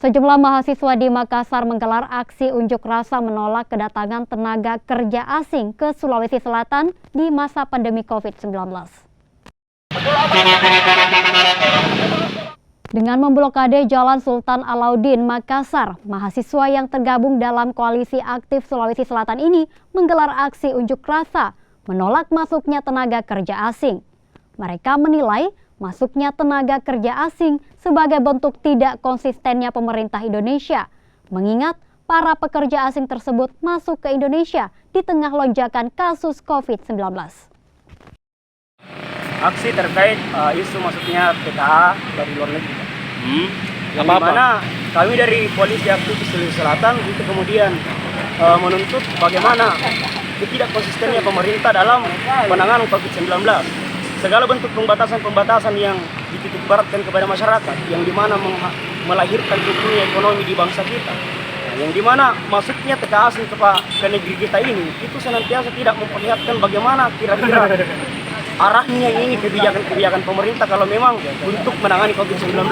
Sejumlah mahasiswa di Makassar menggelar aksi unjuk rasa menolak kedatangan tenaga kerja asing ke Sulawesi Selatan di masa pandemi COVID-19. Dengan memblokade Jalan Sultan Alauddin, Makassar, mahasiswa yang tergabung dalam Koalisi Aktif Sulawesi Selatan ini menggelar aksi unjuk rasa menolak masuknya tenaga kerja asing. Mereka menilai masuknya tenaga kerja asing sebagai bentuk tidak konsistennya pemerintah Indonesia, mengingat para pekerja asing tersebut masuk ke Indonesia di tengah lonjakan kasus COVID-19. Aksi terkait isu masuknya TKA dari luar negeri. Yang dimana kami dari Polisi Aktif Sulawesi Selatan itu kemudian menuntut bagaimana ketidakkonsistennya pemerintah dalam penanganan COVID-19. Segala bentuk pembatasan-pembatasan yang dititik beratkan kepada masyarakat, yang dimana melahirkan dunia ekonomi di bangsa kita, yang dimana masuknya TKA asing ke negeri kita ini, itu senantiasa tidak memperlihatkan bagaimana kira-kira arahnya ini kebijakan-kebijakan pemerintah kalau memang untuk menangani COVID-19.